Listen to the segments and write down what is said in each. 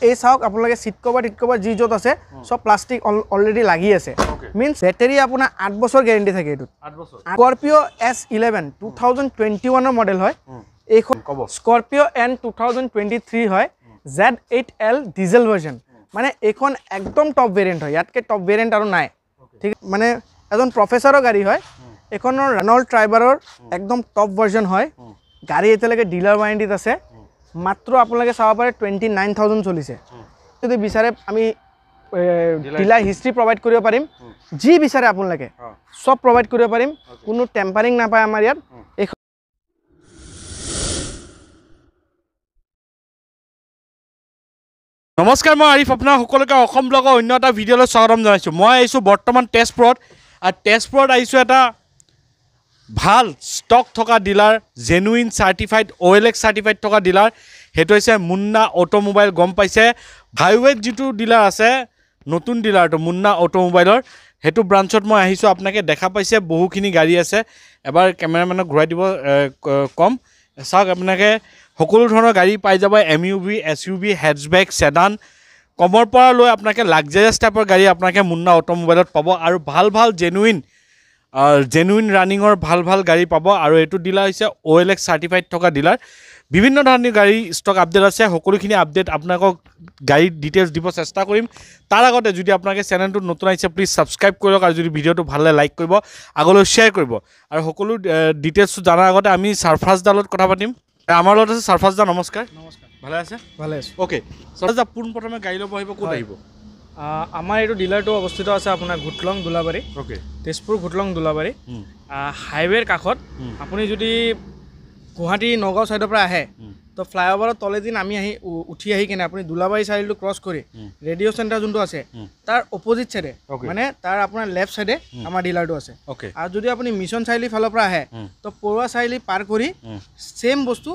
এই চাওক আপোনালোকে সিট কভার যি যত আছে সব প্লাষ্টিক অলরেডি লাগি আছে মিন্স ব্যাটারি আপোনাৰ 8 বছৰ গ্যাৰান্টি থাকে এটো 8 বছৰ স্করপিও S11 2021 এর মডেল হয় এইখন স্করপিও N 2023 হয় Z8L ডিজেল ভার্সন মানে এইখন একদম টপ ভেরিয়েন্ট হয় ইয়াতকে টপ ভেরিয়েন্ট আৰু নাই ঠিক মানে এজন প্ৰফেসৰৰ গাড়ী হয় এখনৰ ৰেনল্ট ট্ৰাইবাৰৰ একদম টপ ভাৰ্সন হয় গাড়ী এতিয়ালৈকে ডিলাৰ ওয়াৰেন্টিত আছে মাত্ৰ আপোনালোকে চাব পাৰে 29000 চলিছে যদি বিচাৰে আমি ডিলাৰ হিষ্ট্ৰি প্ৰভাইড কৰিব পাৰিম যি বিচাৰে আপোনালোকে সব প্ৰভাইড কৰিব পাৰিম কোনো টেম্পাৰিং নাপায় আমাৰ ইয়াত নমস্কাৰ মই আৰিফ আপোনাৰ সকলোকে অসম ব্লগৰ অন্য এটা ভিডিঅ'লৈ স্বাগতম জনাইছোঁ মই আহিছোঁ বৰ্তমান তেজপুৰত আৰু তেজপুৰত আহিছোঁ এটা ভাল ষ্টক থকা ডিলাৰ জেনুইন সাৰ্টিফাইড OLX সাৰ্টিফাইড থকা ডিলাৰ হেতু হৈছে মুন্না অটোমোবাইল গম পাইছে হাইৱেত যিটো ডিলাৰ আছে নতুন ডিলাৰটো মুন্না অটোমোবাইলৰ হেতু ব্ৰাঞ্চত মই আহিছোঁ আপোনাকে দেখা পাইছে বহুখিনি গাড়ী আছে এবাৰ কেমেৰামেনক ঘূৰাই দিব কম চাওক আপোনাকে সকলো ধৰণৰ গাড়ী পাই যাব MUV SUV হেডছবেক সেডান কমৰ পৰা লৈ আপোনাকে লাক্সাৰিয়াছ টাইপৰ গাড়ী আপোনাকে মুন্না অটোমোবাইলত পাব আৰু ভাল জেনুইন ৰানিঙৰ ভাল গাড়ী পাব আৰু এইটো ডিলাৰ হৈছে OLX সাৰ্টিফাইড থকা ডিলাৰ বিভিন্ন ধৰণৰ গাড়ী ষ্টক আপডেট আছে সকলোখিনি আপডেট আপোনাকক গাড়ী ডিটেইলছ দিব চেষ্টা কৰিম তাৰ আগতে যদি আপোনাকে চেনেলটো নতুন আহিছে প্লিজ সাবস্ক্ৰাইব কৰক আৰু যদি ভিডিঅ'টো ভাললে লাইক কৰিব আগলৈ শ্বেয়াৰ কৰিব আৰু সকলো ডিটেইলছটো জানাৰ আগতে আমি সাৰফাজ দালত কথা পাতিম আমাৰ লগত আছে সাৰফাজ দা নমস্কাৰ ভালে আছে ওকে সাৰফাজ দা পোন প্ৰথমে গাড়ী ল'ব আহিব ক'ত আহিব আমাৰ এইটো ডিলাৰটো অৱস্থিত আছে আপোনাৰ ঘুটলং দুলাবাৰী ওকে তেজপুৰ ঘুটলং দুলাবাৰী হাইৱেৰ কাষত আপুনি যদি গুৱাহাটী নগাঁও সাইডৰ পৰা আহে তো ফ্লাইঅভাৰৰ তলেদি আমি উঠি আহি কিনে আপুনি দুলাবাৰী চাৰিআলিটো ক্ৰছ কৰি ৰেডিঅ' চেণ্টাৰ যোনটো আছে তাৰ অপজিট সাইডে মানে তাৰ আপোনাৰ লেফ্ট সাইডে আমাৰ ডিলাৰটো আছে আৰু যদি আপুনি মিছন চাৰিআলি ফালৰ পৰা আহে তো পৰুৱা চাৰিআলি পাৰ কৰি সেম বস্তু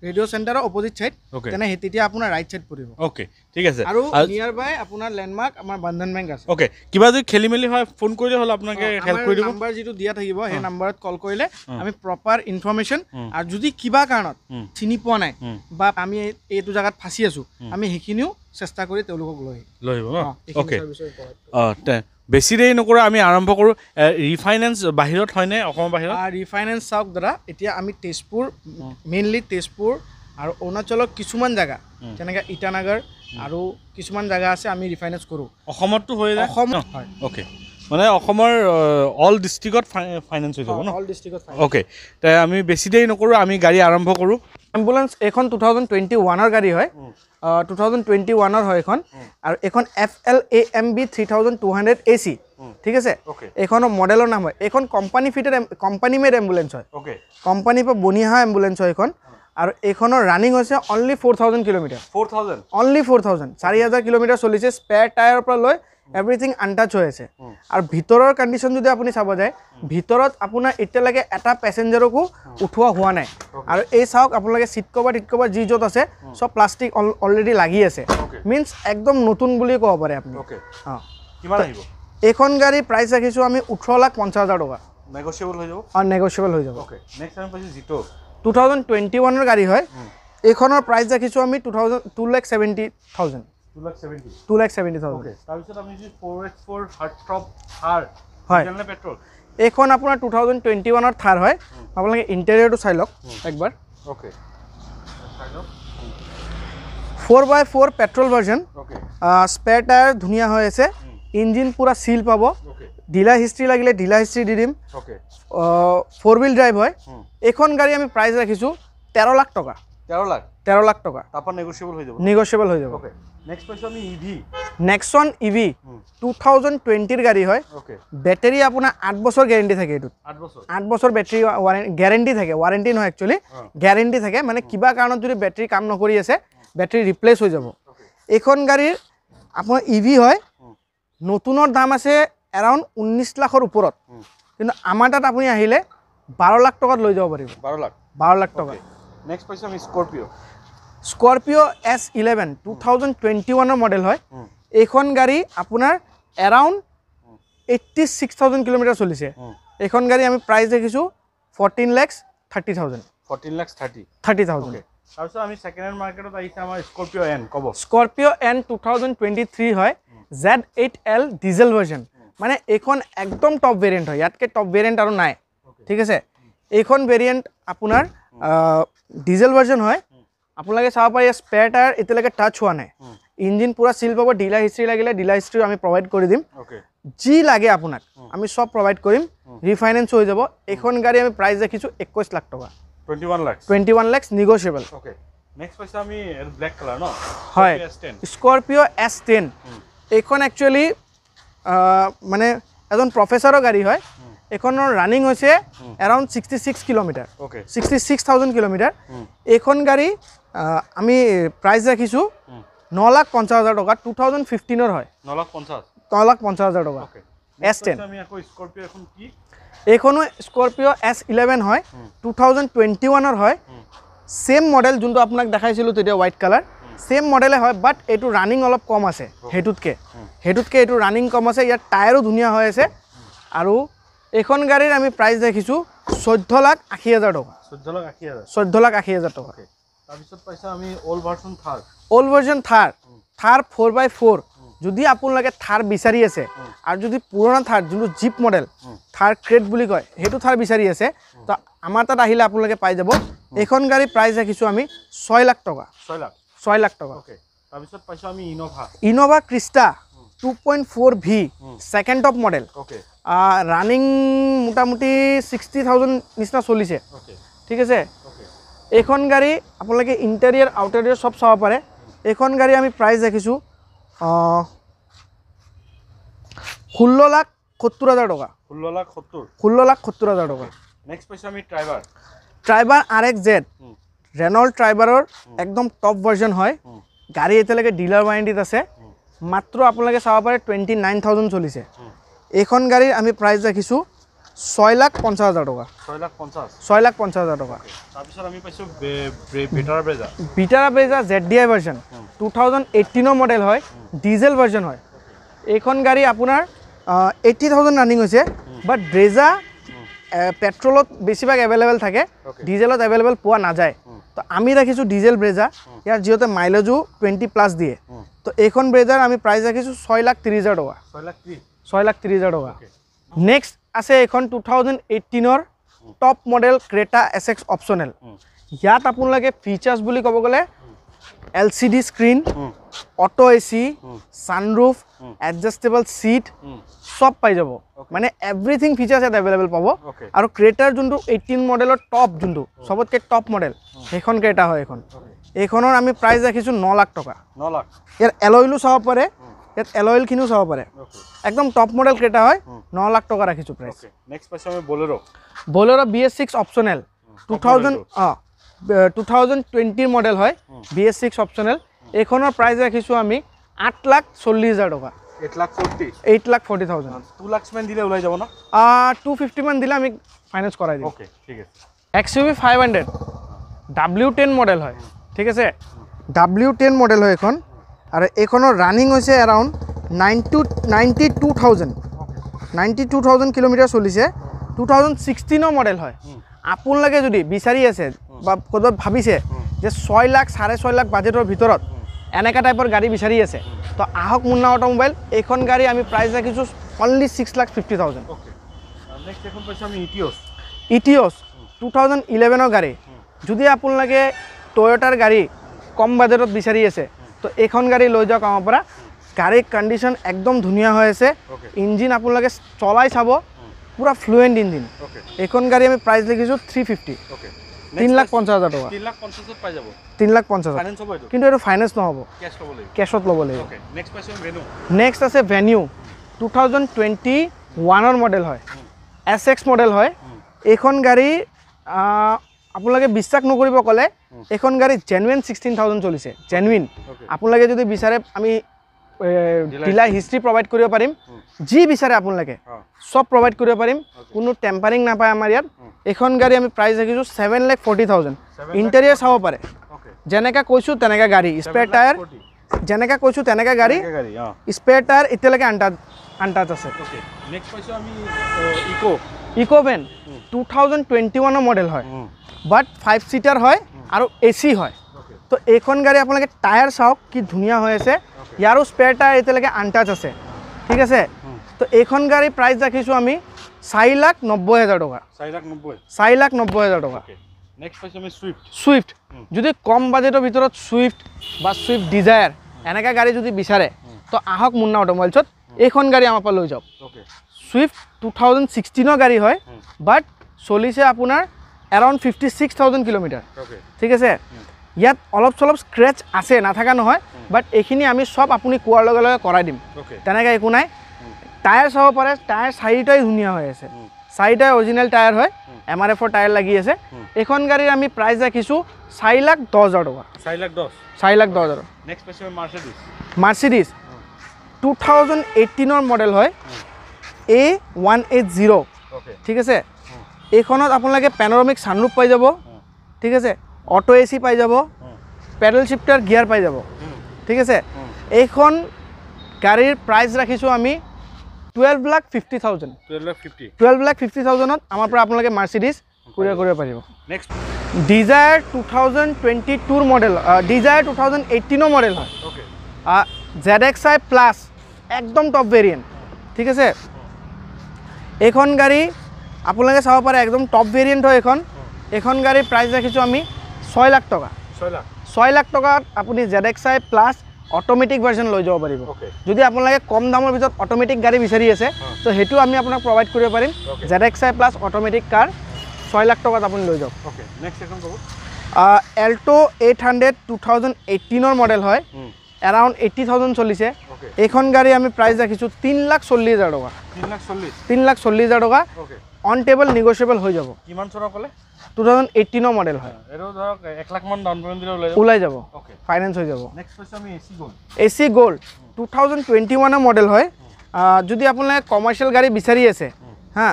ৰেডিঅ' চেণ্টাৰৰ অপজিট সাইড তেনে তেতিয়া আপোনাৰ ৰাইট সাইড পৰিব ওকে ঠিক আছে আৰু নিয়াৰ বাই আপোনাৰ লেণ্ডমাৰ্ক আমাৰ বন্ধন বেংক আছে ওকে কিবা যদি খেলিমেলি হয় ফোন কৰিলে হ'ল আপোনাকে হেল্প কৰি দিব নাম্বাৰ যিটো দিয়া থাকিব সেই নাম্বাৰত কল কৰিলে আমি প্ৰপাৰ ইনফৰমেশ্যন আৰু যদি কিবা কাৰণত চিনি পোৱা নাই বা আমি এইটো জায়গাত ফাঁচি আছো আমি সেইখিনিও চেষ্টা কৰি তেওঁলোকক লৈ আহিব ওকে বেছি দেৰি নকৰা আমি আৰম্ভ কৰোঁ ৰিফাইনেন্স বাহিৰত হয়নে অসমৰ বাহিৰত ৰিফাইনেন্স চাওক দাদা এতিয়া আমি তেজপুৰ মেইনলি তেজপুৰ আৰু অৰুণাচলৰ কিছুমান জায়গা যেনেকৈ ইটানগৰ আৰু কিছুমান জায়গা আছে আমি ৰিফাইনেন্স কৰোঁ অসমতো হৈ যায় অসমত হয় ওকে মানে অসমৰ অল ডিষ্ট্ৰিক্টত ফাইনেন্স হৈ যাব ন অল ডিষ্ট্ৰিক্টত ওকে তে আমি বেছি দেৰি নকৰোঁ আমি গাড়ী আৰম্ভ কৰোঁ এম্বুলেন্স এখন 2021 গাড়ী হয় 2021 হয় এখন আৰু এখন FLAMB 3200 AC ঠিক আছে এখনৰ মডেলৰ নাম হয় এখন কোম্পানী মেড এম্বুলেন্স হয় কোম্পানী পৰা বনিয়া এম্বুলেন্স হয় এখন আৰু এখনৰ ৰানিং হৈছে অনলি 4000 কিলোমিটাৰ 4000 অনলি 4000 4000 কিলোমিটাৰ চলিছে স্পেয়াৰ টায়াৰৰ পৰা লৈ এভৰিথিং আনটাচ হৈ আছে আৰু ভিতৰৰ কণ্ডিশ্যন যদি আপুনি চাব যায় ভিতৰত আপোনাৰ এতিয়ালৈকে এটা পেছেঞ্জাৰকো উঠোৱা হোৱা নাই আৰু এই চাওক আপোনালোকে সিট কভাৰ যি যত আছে সব প্লাষ্টিক অলৰেডি লাগি আছে মিন্স একদম নতুন বুলি ক'ব পাৰে আপুনি কিমান আহিব এইখন গাড়ী প্ৰাইচ ৰাখিছোঁ আমি 18,50,000 টকা নেগোচিয়েবল হৈ যাব নেগোচিয়েবল হৈ যাব ওকে নেক্সট টাইম পাইছে জিটো 2021 গাড়ী হয় এইখনৰ প্ৰাইচ ৰাখিছোঁ আমি 2,70,000 2,70,000 ওকে তাৰপিছত আমি যি 4x4 হাৰ্ডটপ থাৰ হয় ডিজেল নে পেট্ৰল এইখন আপোনাৰ 2021 ৰ থাৰ হয় আপোনালোকে ইণ্টেৰিয়ৰটো চাই লওক একবাৰ okay 4x4 petrol version okay spare tyre ধুনীয়া হৈ আছে ইঞ্জিন পুৰা সিল পাব ডিলাৰ হিষ্ট্ৰি লাগিলে ডিলাৰ হিষ্ট্ৰি দি দিম ওকে 4 হুইল ড্ৰাইভ হয় এইখন গাড়ী আমি প্ৰাইচ ৰাখিছোঁ 13 লাখ টকা 13 লাখ টকা তাৰপৰা নেগোচিয়েবল হৈ যাব ওকে নেক্সট পাইছোঁ আমি ইভি নেক্সন ইভি 2020 গাড়ী হয় ওকে বেটাৰী আপোনাৰ 8 বছৰ গ্যাৰান্টি থাকে এইটোত 8 বছৰ বেটাৰী গ্যাৰান্টি থাকে ৱাৰেণ্টি নহয় একচুৱেলি গ্যাৰান্টি থাকে মানে কিবা কাৰণত যদি বেটাৰী কাম নকৰি আছে বেটাৰী ৰিপ্লেচ হৈ যাব এইখন গাড়ীৰ আপোনাৰ ইভি হয় নতুনৰ দাম আছে এৰাউণ্ড 19 লাখৰ ওপৰত কিন্তু আমাৰ তাত আপুনি আহিলে 12 লাখ টকাত লৈ যাব পাৰিব 12 লাখ টকা নেক্সট পাইছোঁ আমি স্কৰপিও S11 2021 মডেল হয় এইখন গাড়ী আপোনাৰ এৰাউণ্ড 86,000 কিলোমিটাৰ চলিছে এইখন গাড়ী আমি প্ৰাইচ দেখিছোঁ 14,30,000 14,30,000 তাৰপিছত আমি ছেকেণ্ড হেণ্ড মাৰ্কেটত আহিছে আমাৰ স্কৰপিঅ' এন ক'ব স্কৰপিঅ' এন 2023 হয় Z8L ডিজেল ভাৰ্জন মানে এইখন একদম টপ ভেৰিয়েণ্ট হয় ইয়াতকৈ টপ ভেৰিয়েণ্ট আৰু নাই ঠিক আছে এইখন ভেৰিয়েণ্ট আপোনাৰ ডিজেল ভাৰ্জন হয় আপোনালোকে চাব পাৰে স্পেয়াৰ টায়াৰ এতিয়ালৈকে টাচ হোৱা নাই ইঞ্জিন পুৰা চিল পাব ডিলাৰ হিষ্ট্ৰী লাগিলে ডিলাৰ হিষ্ট্ৰী আমি প্ৰভাইড কৰি দিম যি লাগে আপোনাক আমি সব প্ৰভাইড কৰিম ৰিফাইনেন্স হৈ যাব এইখন গাড়ী আমি প্ৰাইচ ৰাখিছোঁ 21 লাখ টকা 21 lakhs negotiable নেক্সট পাইছে আমি ব্লেক কালাৰ ন হয় স্কৰপিঅ' S10 এইখন একচুৱেলি মানে এজন প্ৰফেচৰৰ গাড়ী হয় এইখনৰ ৰানিং হৈছে এৰাউণ্ড 66 কিলোমিটাৰ 66,000 কিলোমিটাৰ এইখন গাড়ী আমি প্ৰাইচ ৰাখিছোঁ 9,50,000 টকা 2015 হয় 9,50,000 টকা S10 আমি আকৌ স্কৰপিঅ' এখন কি এইখনো স্কৰপিঅ' S11 হয় 2021 হয় সেম মডেল যোনটো আপোনাক দেখাইছিলোঁ তেতিয়া হোৱাইট কালাৰ সেম মডেলে হয় বাট এইটো ৰানিং অলপ কম আছে হেতুতকে এইটো ৰানিং কম আছে ইয়াৰ টায়াৰো ধুনীয়া হৈ আছে আৰু এইখন গাড়ীৰ আমি প্ৰাইচ ৰাখিছোঁ 14,80,000 টকা 14,80,000 টকা তাৰপিছত পাইছে আমি অল্ড ভাৰ্জন থাৰ 4x4 যদি আপোনালোকে থাৰ বিচাৰি আছে আৰু যদি পুৰণা থাৰ যোনটো জিপ মডেল থাৰ ক্ৰেট বুলি কয় সেইটো থাৰ বিচাৰি আছে তো আমাৰ তাত আহিলে আপোনালোকে পাই যাব এইখন গাড়ী প্ৰাইচ ৰাখিছোঁ আমি 6 লাখ টকা 6 লাখ টকা তাৰপিছত পাইছোঁ আমি Innova Crysta 2.4V second top model running মোটামুটি 60,000 নিচিনা চলিছে ঠিক আছে এইখন গাড়ী আপোনালোকে ইণ্টেৰিয়ৰ আউটাৰিয়ৰ সব চাব পাৰে এইখন গাড়ী আমি প্ৰাইচ ৰাখিছোঁ 16,70,000 টকা 16,70,000 টকা নেক্সট পাইছোঁ আমি ট্ৰাইবাৰ RXZ ৰেনল্ট ট্ৰাইবাৰৰ একদম টপ ভাৰ্জন হয় গাড়ী এতিয়ালৈকে ডিলাৰ ৱাৰেণ্টিত আছে মাত্ৰ আপোনালোকে চাব পাৰে 29,000 চলিছে এইখন গাড়ীৰ আমি প্ৰাইচ ৰাখিছোঁ 6,50,000 টকা 6,50,000 টকা তাৰপিছত আমি পাইছোঁ বিটাৰা ব্ৰেজা ZDI ভাৰ্জন 2018 মডেল হয় ডিজেল ভাৰ্জন হয় এইখন গাড়ী আপোনাৰ 80,000 ৰানিং হৈছে বাট ব্ৰেজা পেট্ৰলত বেছিভাগ এভেইলেবল থাকে ডিজেলত এভেইলেবল পোৱা নাযায় তো আমি ৰাখিছোঁ ডিজেল ব্ৰেজা ইয়াৰ যিহেতু মাইলেজো 20+ দিয়ে তো এইখন ব্ৰেজাৰ আমি প্ৰাইচ ৰাখিছোঁ 6,30,000 টকা 6,30,000 টকা নেক্সট আছে এইখন 2018 top model Creta SX optional ইয়াত আপোনালোকে ফিচাৰ্ছ বুলি ক'ব গ'লে LCD screen auto AC sunroof adjustable seat সব পাই যাব মানে এভৰিথিং ফিচাৰ্ছ ইয়াত এভেইলেবল পাব আৰু ক্ৰেটাৰ যোনটো 18 মডেলৰ টপ যোনটো সবতকৈ টপ মডেল সেইখন ক্ৰেটা হয় এইখনৰ আমি প্ৰাইচ ৰাখিছোঁ 9 লাখ টকা ইয়াৰ এলইলো চাব পাৰে ইয়াত এলইলখিনিও চাব পাৰে একদম টপ মডেল ক্ৰেটা হয় 9 লাখ টকা ৰাখিছোঁ প্ৰাইচ নেক্সট পাইছোঁ আমি বলেৰো BS6 অপশ্যনেল 2020 মডেল হয় BS6 অপশ্যনেল এইখনৰ প্ৰাইচ ৰাখিছোঁ আমি 8,40,000 টকা 8,40,000 2 লাখ মান দিলে ওলাই যাব না 250 মান দিলে আমি ফাইনেন্স কৰাই দিম ঠিক আছে XUV 500 W10 মডেল হয় ঠিক আছে W10 মডেল হয় এখন আৰু এইখনৰ ৰানিং হৈছে এৰাউণ্ড 92,000 কিলোমিটাৰ চলিছে 2016 মডেল হয় আপোনালোকে যদি বিচাৰি আছে বা ক'ৰবাত ভাবিছে যে 6 লাখ 6.5 লাখ বাজেটৰ ভিতৰত এনেকা টাইপৰ গাড়ী বিচাৰি আছে তো আহক মুন্না অটোমোবাইল এইখন গাড়ী আমি প্ৰাইচ ৰাখিছোঁ অনলি 6,50,000 নেক্সট এখন পাইছোঁ আমি ইটিঅছ 2011 গাড়ী যদি আপোনালোকে টয়োটাৰ গাড়ী কম বাজেটত বিচাৰি আছে তো এইখন গাড়ী লৈ যাওক আমাৰ পৰা গাড়ীৰ কণ্ডিশ্যন একদম ধুনীয়া হৈ আছে ইঞ্জিন আপোনালোকে চলাই চাব পুৰা ফ্লুৱেণ্ট ইঞ্জিন এইখন গাড়ী আমি প্ৰাইচ লিখিছোঁ 350 3,50,000 টকা 3,50,000 পাই যাব 3,50,000 কিন্তু এইটো ফাইনেন্স নহ'ব কেছত ল'ব লাগিব নেক্সট আছে ভেনিউ 2021 মডেল হয় SX মডেল হয় এইখন গাড়ী আপোনালোকে বিশ্বাস নকৰিব ক'লে এইখন গাড়ী জেনুইন 16,000 চলিছে জেনুইন আপোনালোকে যদি বিচাৰে আমি ডিলাৰ হিষ্ট্ৰী প্ৰভাইড কৰিব পাৰিম যি বিচাৰে আপোনালোকে সব প্ৰভাইড কৰিব পাৰিম কোনো টেম্পাৰিং নাপায় আমাৰ ইয়াত এইখন গাড়ী আমি প্ৰাইচ ৰাখিছোঁ 7,40,000 ইণ্টেৰিয়ৰ চাব পাৰে যেনেকৈ কৈছোঁ তেনেকৈ গাড়ী স্পেয়াৰ টায়াৰ যেনেকৈ কৈছোঁ তেনেকৈ গাড়ী স্পেয়াৰ টায়াৰ এতিয়ালৈকে আনটাচ আছে নেক্সট পাইছোঁ আমি ইকো ভেন 2021 মডেল হয় বাট 5 সিটাৰ হয় আৰু এচি হয় তো এইখন গাড়ী আপোনালোকে টায়াৰ চাওক কি ধুনীয়া হৈ আছে ইয়াৰো স্পেয়াৰ টায়াৰ এতিয়ালৈকে আনটাচ আছে ঠিক আছে তো এইখন গাড়ী প্ৰাইচ ৰাখিছোঁ আমি 4,90,000 টকা 4,90,000 টকা নেক্সট পাইছোঁ আমি ছুইফ্ট যদি কম বাজেটৰ ভিতৰত ছুইফ্ট বা ছুইফ্ট ডিজায়াৰ এনেকা গাড়ী যদি বিচাৰে তো আহক মুন্না অটোমোবাইলছত এইখন গাড়ী আমাৰ পৰা লৈ যাওক ছুইফ্ট 2016 গাড়ী হয় বাট চলিছে আপোনাৰ এৰাউণ্ড 56,000 কিলোমিটাৰ ঠিক আছে ইয়াত অলপ চলপ স্ক্ৰেচ আছে নাথাকা নহয় বাট এইখিনি আমি সব আপুনি কোৱাৰ লগে লগে কৰাই দিম তেনেকৈ একো নাই টায়াৰ চাব পাৰে টায়াৰ চাৰিটাই ধুনীয়া হৈ আছে চাৰিটাই অৰিজিনেল টায়াৰ হয় MRF-ৰ টায়াৰ লাগি আছে এইখন গাড়ীৰ আমি প্ৰাইচ ৰাখিছোঁ 4,10,000 টকা 4,10,000 নেক্সট পাইছোঁ মাৰ্চিডিজ 2018 মডেল হয় A180 ঠিক আছে এইখনত আপোনালোকে পেনোৰামিক ছানৰুফ পাই যাব ঠিক আছে অটো এচি পাই যাব পেডেল শিফটাৰ গিয়াৰ পাই যাব ঠিক আছে এইখন গাড়ীৰ প্ৰাইচ ৰাখিছোঁ আমি 12,50,000 12,50,000ত আমাৰ পৰা আপোনালোকে মাৰ্চিডিজ কুৰিয়াৰ কৰিব পাৰিব next Dzire 2022 model Dzire 2018 model হয় ZXi প্লাছ একদম টপ ভেৰিয়েণ্ট ঠিক আছে এইখন গাড়ী আপোনালোকে চাব পাৰে একদম টপ ভেৰিয়েণ্ট হয় এইখন গাড়ীৰ প্ৰাইচ ৰাখিছোঁ আমি 6 লাখ টকা 6 লাখ টকাত আপুনি ZXi প্লাছ অটোমেটিক ভাৰ্জন লৈ যাব পাৰিব যদি আপোনালোকে কম দামৰ ভিতৰত অটোমেটিক গাড়ী বিচাৰি আছে তো সেইটো আমি আপোনাক প্ৰভাইড কৰিব পাৰিম ZXi প্লাছ অটোমেটিক কাৰ 6 লাখ টকাত আপুনি লৈ যাওক এল্টো 800 2018 মডেল হয় এৰাউণ্ড 80,000 চলিছে এইখন গাড়ী আমি প্ৰাইচ ৰাখিছোঁ 3,40,000 টকা 3,40,000 টকা অন টেবল নেগোচিয়েবল হৈ যাব কিমান চনৰ ক'লে 2018 মডেল হয় এৰো ধৰক 1 লাখ মান ডাউন পেমেণ্ট দিলে ওলাই যাব ফাইনেন্স হৈ যাব নেক্সট পাইছোঁ আমি AC Gold 2021 মডেল হয় যদি আপোনালোকে কমাৰ্চিয়েল গাড়ী বিচাৰি আছে হা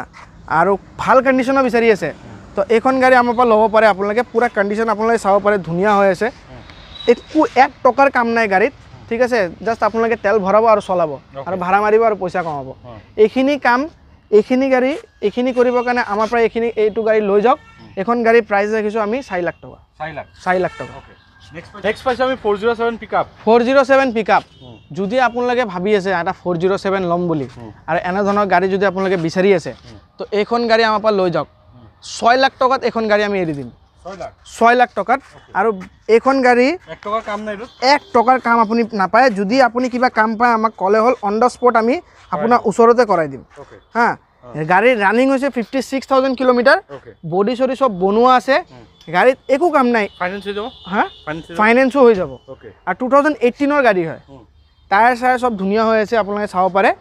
আৰু ভাল কণ্ডিশ্যনৰ বিচাৰি আছে তো এইখন গাড়ী আমাৰ পৰা ল'ব পাৰে আপোনালোকে পুৰা কণ্ডিশ্যন আপোনালোকে চাব পাৰে ধুনীয়া হৈ আছে একো 1 টকাৰ কাম নাই গাড়ীত ঠিক আছে জাষ্ট আপোনালোকে তেল ভৰাব আৰু চলাব আৰু ভাড়া মাৰিব আৰু পইচা কমাব এইখিনি কাম এইখিনি গাড়ী এইখিনি কৰিবৰ কাৰণে আমাৰ পৰা এইটো গাড়ী লৈ যাওক এখন গাড়ীৰ প্ৰাইচ ৰাখিছোঁ আমি 4 লাখ টকা 4 লাখ টকা নেক্সট পাইছোঁ আমি 407 পিকআপ 407 পিকআপ যদি আপোনালোকে ভাবি আছে এটা 407 ল'ম বুলি আৰু এনে ধৰণৰ গাড়ী যদি আপোনালোকে বিচাৰি আছে তো এইখন গাড়ী আমাৰ পৰা লৈ যাওক 6 লাখ টকাত এইখন গাড়ী আমি এৰি দিম 6 লাখ টকাত আৰু এইখন গাড়ী 1 টকাৰ কাম নাই 1 টকাৰ কাম আপুনি নাপায় যদি আপুনি কিবা কাম পায় আমাক ক'লে হ'ল অন দ্য স্পট আমি আপোনাৰ ওচৰতে কৰাই দিম হা গাড়ীৰ ৰানিং হৈছে 56,000 কিলোমিটাৰ বডি চডি সব বনোৱা আছে গাড়ীত একো কাম নাই ফাইনেন্স হৈ যাব হা ফাইনেন্সো হৈ যাব আৰু 2018 গাড়ী হয় টায়াৰ চায়াৰ সব ধুনীয়া হৈ আছে আপোনালোকে চাব পাৰে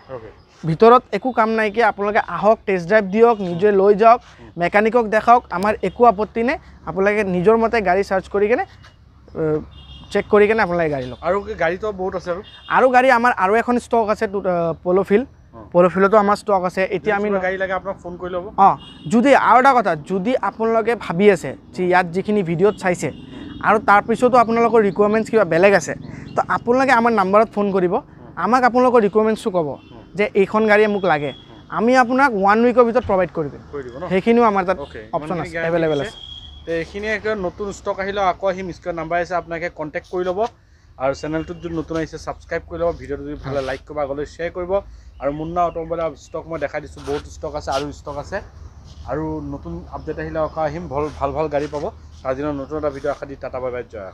ভিতৰত একো কাম নাই কি আপোনালোকে আহক টেষ্ট ড্ৰাইভ দিয়ক নিজে লৈ যাওক মেকানিকক দেখাওক আমাৰ একো আপত্তি নাই আপোনালোকে নিজৰ মতে গাড়ী সাৰ্চ কৰি কেনে চেক কৰি কেনে আপোনালোকে গাড়ী লওক আৰু গাড়ীটো বহুত আছে আৰু গাড়ী আমাৰ আৰু এখন ষ্টক আছে পলোফিলতো আমাৰ ষ্টক আছে এতিয়া আমি গাড়ী লাগে আপোনাক ফোন কৰি ল'ব যদি আৰু এটা কথা যদি আপোনালোকে ভাবি আছে যে ইয়াত যিখিনি ভিডিঅ'ত চাইছে আৰু তাৰপিছতো আপোনালোকৰ ৰিকুৱাৰমেণ্টছ কিবা বেলেগ আছে তো আপোনালোকে আমাৰ নাম্বাৰত ফোন কৰিব আমাক আপোনালোকৰ ৰিকুৱাৰমেণ্টছটো ক'ব যে এইখন গাড়ীয়ে মোক লাগে আমি আপোনাক 1 উইকৰ ভিতৰত প্ৰভাইড কৰি দিম সেইখিনিও আমাৰ তাত অপশ্যন আছে এভেইলেবল আছে তো এইখিনি একটা নতুন ষ্টক আহিলে আকৌ আহিম স্ক্ৰীন নাম্বাৰ আছে আপোনাকে কণ্টেক্ট কৰি ল'ব আৰু চেনেলটোত যদি নতুন আহিছে ছাবস্ক্ৰাইব কৰি ল'ব ভিডিঅ'টো যদি ভালে লাইক কৰিব আগলৈ শ্বেয়াৰ কৰিব আৰু মুন্না অটোমোবাইলৰ ষ্টক মই দেখাই দিছোঁ বহুত ষ্টক আছে আৰু ষ্টক আছে আৰু নতুন আপডেট আহিলে আকৌ আহিম ভাল ভাল গাড়ী পাব আজিৰ নতুন এটা ভিডিঅ' আশা দি টাটা বাই বাই জয়